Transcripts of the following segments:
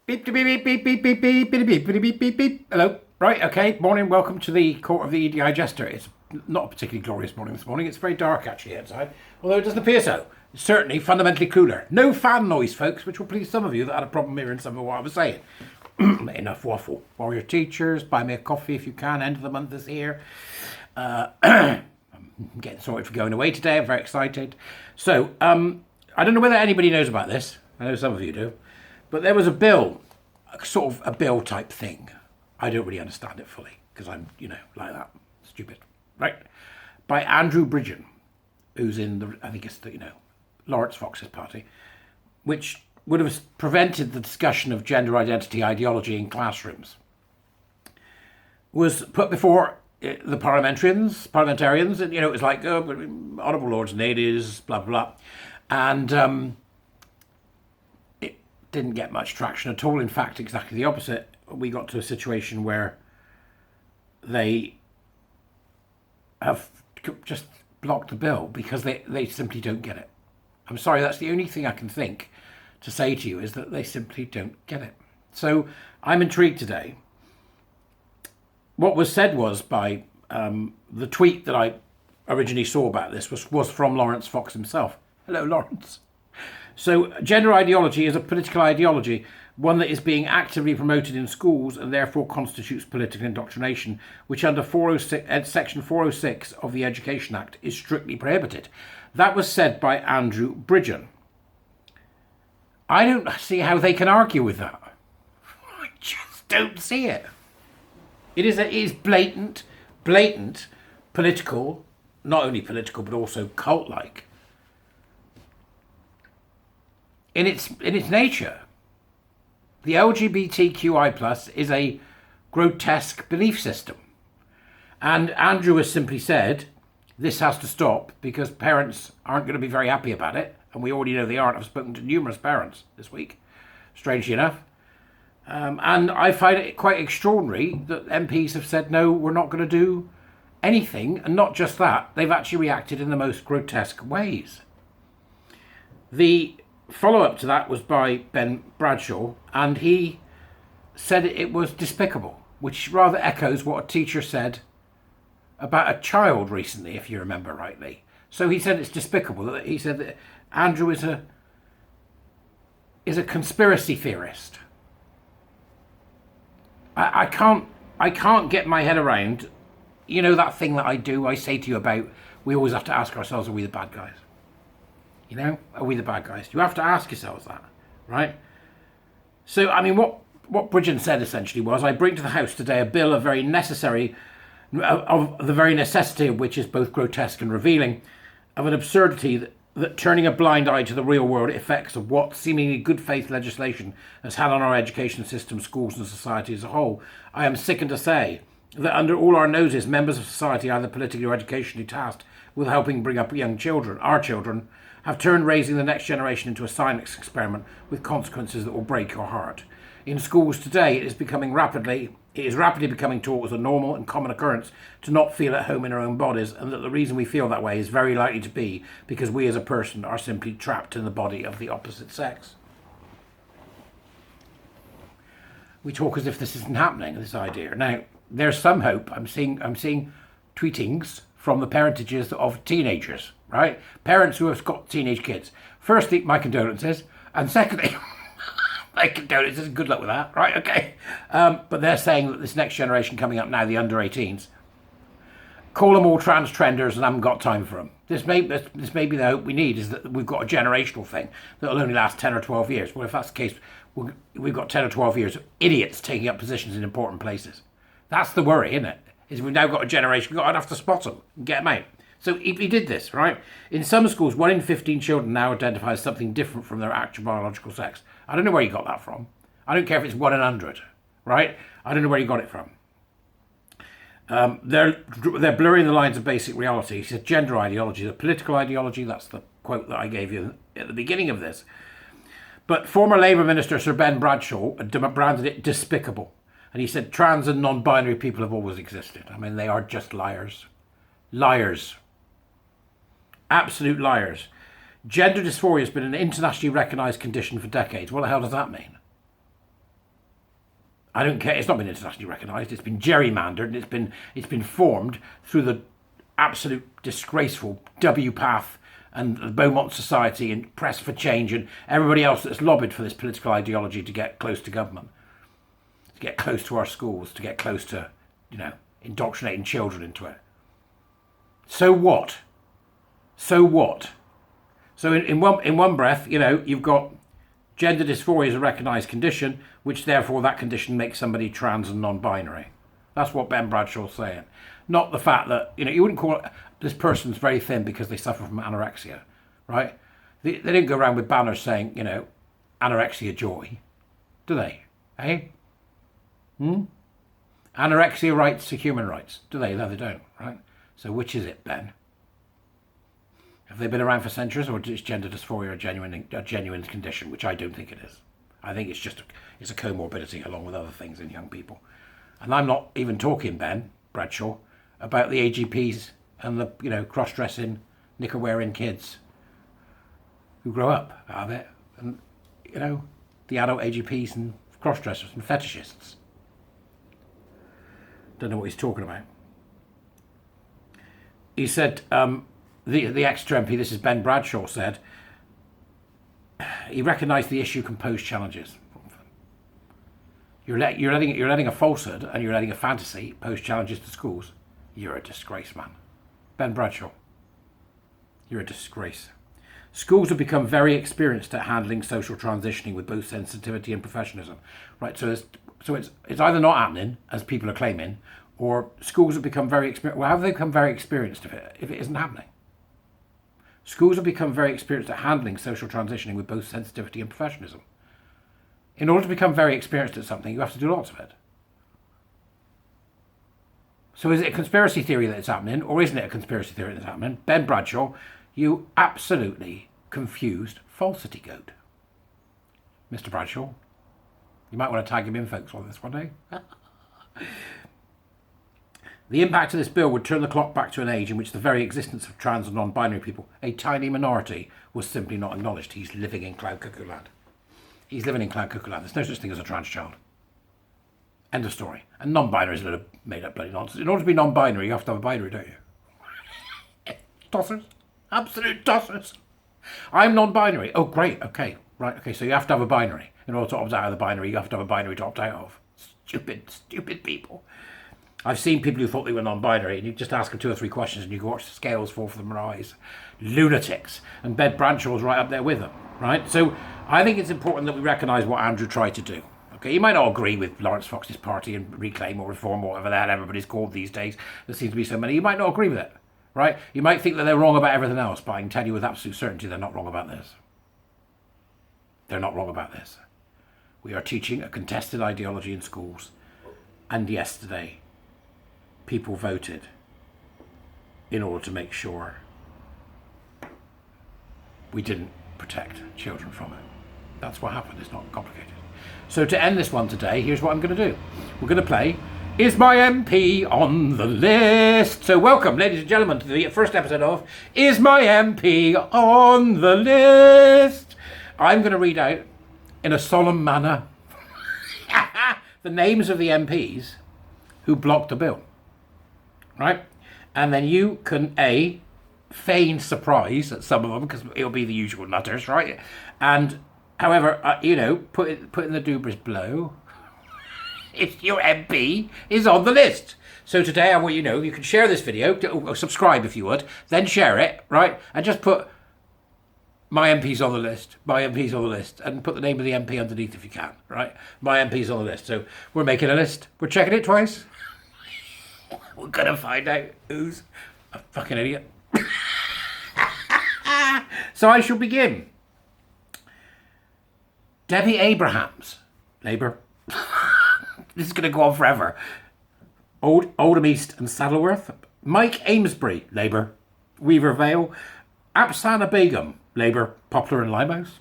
Beep, beep, beep, beep, beep, beep, beep, beep, beep, beep, beep, beep, beep. Hello. Right, okay. Morning. Welcome to the court of the EDI Jester. It's not a particularly glorious morning this morning. It's very dark actually outside, although it doesn't appear so. It's certainly fundamentally cooler. No fan noise, folks, which will please some of you that had a problem hearing some of what I was saying. Enough waffle. Warrior teachers, buy me a coffee if you can. End of the month is here. I'm getting sorted for going away today. I'm very excited. So, I don't know whether anybody knows about this. I know some of you do. But there was a bill, sort of a bill type thing. I don't really understand it fully because I'm, like that. Stupid. Right? By Andrew Bridgen, who's in the, I think it's the, Lawrence Fox's party, which would have prevented the discussion of gender identity ideology in classrooms, was put before the parliamentarians, and, it was like, honourable lords and ladies, blah, blah, blah. And it didn't get much traction at all. In fact, exactly the opposite. We got to a situation where they have just blocked the bill because they simply don't get it. I'm sorry, that's the only thing I can think to say to you is that they simply don't get it. So I'm intrigued today. What was said was by the tweet that I originally saw about this was from Lawrence Fox himself. Hello, Lawrence. So gender ideology is a political ideology, one that is being actively promoted in schools and therefore constitutes political indoctrination, which under Section 406 of the Education Act is strictly prohibited. That was said by Andrew Bridgen. I don't see how they can argue with that. I just don't see it. It is blatant, political, not only political but also cult-like in its nature. The LGBTQI+ is a grotesque belief system. And Andrew has simply said, this has to stop because parents aren't going to be very happy about it. And we already know they aren't. I've spoken to numerous parents this week, strangely enough. And I find it quite extraordinary that MPs have said, no, we're not going to do anything. And not just that, they've actually reacted in the most grotesque ways. The follow-up to that was by Ben Bradshaw, and he said it was despicable, which rather echoes what a teacher said about a child recently, if you remember rightly. So he said it's despicable. He said that Andrew is a conspiracy theorist. I can't get my head around, that thing that I say to you about, we always have to ask ourselves, are we the bad guys? Are we the bad guys? You have to ask yourselves that, right? So, what Bridgen said essentially was, I bring to the House today a bill of the very necessity of which is both grotesque and revealing of an absurdity that turning a blind eye to the real world effects of what seemingly good faith legislation has had on our education system, schools and society as a whole. I am sickened to say that under all our noses, members of society, either politically or educationally tasked with helping bring up young children, our children, have turned raising the next generation into a science experiment with consequences that will break your heart. In schools today, it is rapidly becoming taught as a normal and common occurrence to not feel at home in our own bodies, and that the reason we feel that way is very likely to be because we as a person are simply trapped in the body of the opposite sex. We talk as if this isn't happening, this idea. Now, there's some hope. I'm seeing tweetings from the parentages of teenagers, right? Parents who have got teenage kids. Firstly, my condolences. And secondly, my condolences, good luck with that, right? Okay. But they're saying that this next generation coming up now, the under 18s, call them all trans trenders and haven't got time for them. This may be the hope we need, is that we've got a generational thing that will only last 10 or 12 years. Well, if that's the case, we've got 10 or 12 years of idiots taking up positions in important places. That's the worry, isn't it? Is we've now got a generation, we've got enough to spot them and get them out. So he did this, right? In some schools, 1 in 15 children now identify as something different from their actual biological sex. I don't know where you got that from. I don't care if it's 1 in 100, right? I don't know where you got it from. They're blurring the lines of basic reality. He said gender ideology, the political ideology, that's the quote that I gave you at the beginning of this. But former Labour Minister Sir Ben Bradshaw branded it despicable. And he said trans and non-binary people have always existed. They are just liars. Liars. Absolute liars. Gender dysphoria has been an internationally recognised condition for decades. What the hell does that mean? I don't care. It's not been internationally recognised. It's been gerrymandered, and it's been formed through the absolute disgraceful W Path and the Beaumont Society and Press for Change and everybody else that's lobbied for this political ideology to get close to government, to get close to our schools, to get close to, indoctrinating children into it. So what? So what? So in one breath, you've got gender dysphoria is a recognised condition, which therefore that condition makes somebody trans and non-binary. That's what Ben Bradshaw's saying. Not the fact that, you wouldn't call it, this person's very thin because they suffer from anorexia, right? They didn't go around with banners saying, anorexia joy, do they? Hey? Anorexia rights to human rights, do they? No, they don't, right? So which is it, Ben? Have they been around for centuries, or is gender dysphoria a genuine condition, which I don't think it is. I think it's just it's a comorbidity along with other things in young people. And I'm not even talking, Ben Bradshaw, about the AGPs and the cross-dressing, knicker-wearing kids who grow up out of it, and the adult AGPs and cross-dressers and fetishists. Don't know what he's talking about. He said, the Exeter MP, this is Ben Bradshaw, said, he recognised the issue can pose challenges. You're letting a falsehood and you're letting a fantasy pose challenges to schools. You're a disgrace, man. Ben Bradshaw, you're a disgrace. Schools have become very experienced at handling social transitioning with both sensitivity and professionalism. Right, so it's either not happening, as people are claiming, or schools have become very experienced. Well, how have they become very experienced if it isn't happening? Schools have become very experienced at handling social transitioning with both sensitivity and professionalism. In order to become very experienced at something, you have to do lots of it. So is it a conspiracy theory that it's happening, or isn't it a conspiracy theory that's happening? Ben Bradshaw, you absolutely confused falsity goat. Mr. Bradshaw, you might want to tag him in, folks, on this one day. The impact of this bill would turn the clock back to an age in which the very existence of trans and non-binary people, a tiny minority, was simply not acknowledged. He's living in Cloud Cuckoo Land. He's living in Cloud Cuckoo Land. There's no such thing as a trans child. End of story. And non-binary is a little made-up bloody nonsense. In order to be non-binary, you have to have a binary, don't you? Tossers. Absolute tossers. I'm non-binary. Oh, great. Okay. Right. Okay, so you have to have a binary. In order to opt out of the binary, you have to have a binary to opt out of. Stupid people. I've seen people who thought they were non-binary, and you just ask them 2 or 3 questions and you can watch the scales fall from their eyes. Lunatics. And Ben Bradshaw's right up there with them, right? So I think it's important that we recognise what Andrew tried to do. Okay, you might not agree with Lawrence Fox's party and Reclaim or Reform or whatever the hell everybody's called these days. There seems to be so many. You might not agree with it, right? You might think that they're wrong about everything else, but I can tell you with absolute certainty they're not wrong about this. They're not wrong about this. We are teaching a contested ideology in schools, and yesterday people voted in order to make sure we didn't protect children from it. That's what happened. It's not complicated. So to end this one today, here's what I'm going to do. We're going to play Is My MP on the List? So welcome, ladies and gentlemen, to the first episode of Is My MP on the List? I'm going to read out in a solemn manner the names of the MPs who blocked the bill. Right? And then you can, A, feign surprise at some of them, because it'll be the usual nutters, right? And, however, put in the dubris below if your MP is on the list. So today I want you can share this video, or subscribe if you would, then share it, right? And just put my MP's on the list, my MP's on the list, and put the name of the MP underneath if you can, right? My MP's on the list. So we're making a list. We're checking it twice. We're going to find out who's a fucking idiot. So I shall begin. Debbie Abrahams, Labour. This is going to go on forever. Oldham East and Saddleworth. Mike Amesbury, Labour. Weaver Vale. Apsana Begum, Labour, Poplar and Limehouse.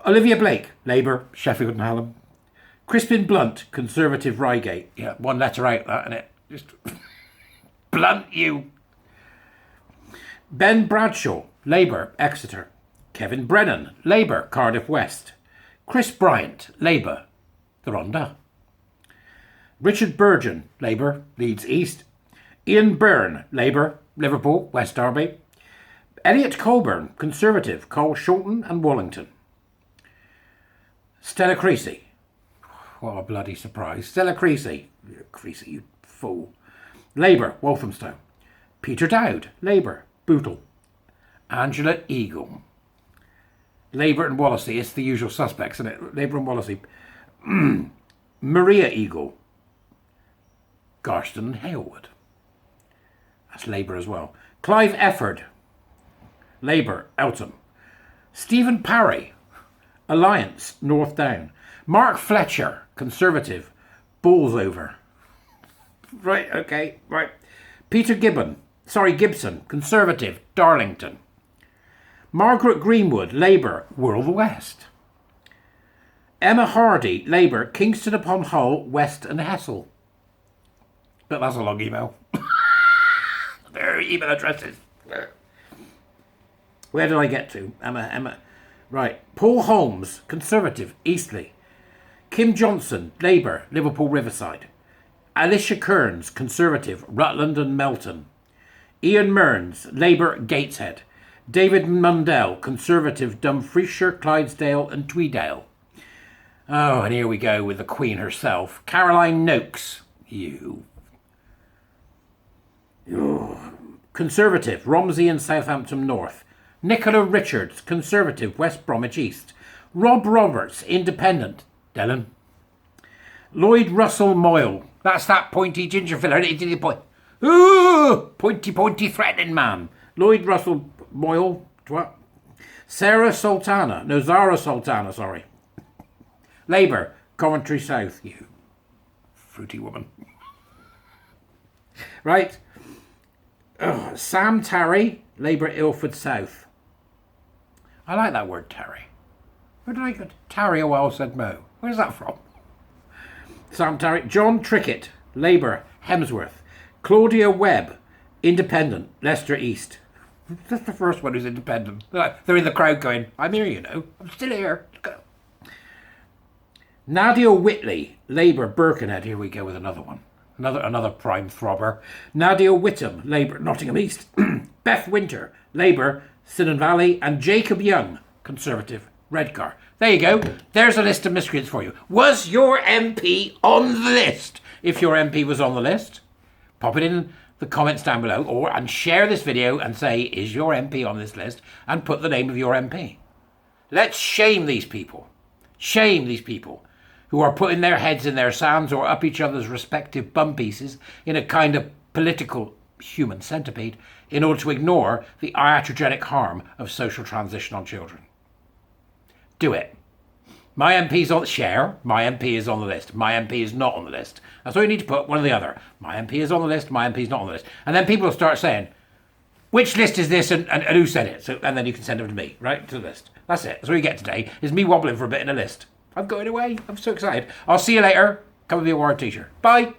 Olivia Blake, Labour, Sheffield and Hallam. Crispin Blunt, Conservative Reigate. Yeah, one letter out, that, innit? Just blunt you. Ben Bradshaw, Labour, Exeter. Kevin Brennan, Labour, Cardiff West. Chris Bryant, Labour, the Rhondda. Richard Burgon, Labour, Leeds East. Ian Byrne, Labour, Liverpool, West Derby. Elliot Colburn, Conservative, Col Shorten and Wallington. Stella Creasy. What a bloody surprise. Stella Creasy. Creasy, you fool. Labour, Walthamstow. Peter Dowd, Labour, Bootle. Angela Eagle. Labour and Wallasey. It's the usual suspects, isn't it? Labour and Wallasey. Maria Eagle. Garston and Halewood. That's Labour as well. Clive Efford. Labour, Eltham. Stephen Parry. Alliance, North Down. Mark Fletcher, Conservative, Bolsover. Right, okay, right. Peter Gibson, Conservative, Darlington. Margaret Greenwood, Labour, Wirral the West. Emma Hardy, Labour, Kingston upon Hull, West and Hessel. But that's a long email. Their email addresses. Where did I get to? Emma. Right. Paul Holmes, Conservative, Eastleigh. Kim Johnson, Labour, Liverpool Riverside. Alicia Kearns, Conservative, Rutland and Melton. Ian Mearns, Labour, Gateshead. David Mundell, Conservative, Dumfriesshire, Clydesdale and Tweedale. Oh, and here we go with the Queen herself. Caroline Noakes. Conservative, Romsey and Southampton North. Nicola Richards, Conservative, West Bromwich East. Rob Roberts, Independent, Dellen. Lloyd Russell Moyle. That's that pointy ginger fella. Ooh, pointy, threatening man. Lloyd Russell Moyle. What? Zara Sultana, sorry. Labour, Coventry South. You fruity woman. Right. Sam Tarry, Labour, Ilford South. I like that word, Tarry. Where did I get? Tarry a while said Mo. Where's that from? Sam Tarry. John Trickett, Labour, Hemsworth. Claudia Webb, Independent, Leicester East. That's the first one who's independent. They're in the crowd going, I'm here, you know. I'm still here. Go. Nadia Whitley, Labour, Birkenhead. Here we go with another one. Another prime throbber. Nadia Whittam, Labour, Nottingham East. Beth Winter, Labour, Sinan Valley. And Jacob Young, Conservative, Redcar. There you go. There's a list of miscreants for you. Was your MP on the list? If your MP was on the list, pop it in the comments down below and share this video and say, is your MP on this list? And put the name of your MP. Let's shame these people. Shame these people who are putting their heads in their sands or up each other's respective bum pieces in a kind of political human centipede in order to ignore the iatrogenic harm of social transition on children. Do it. My MP's on the share. My MP is on the list. My MP is not on the list. That's all you need to put, one or the other. My MP is on the list. My MP is not on the list. And then people will start saying, which list is this and who said it? So, and then you can send them to me, right? To the list. That's it. That's all you get today, is me wobbling for a bit in a list. I'm going away. I'm so excited. I'll see you later. Come with me a Warren t-shirt. Bye.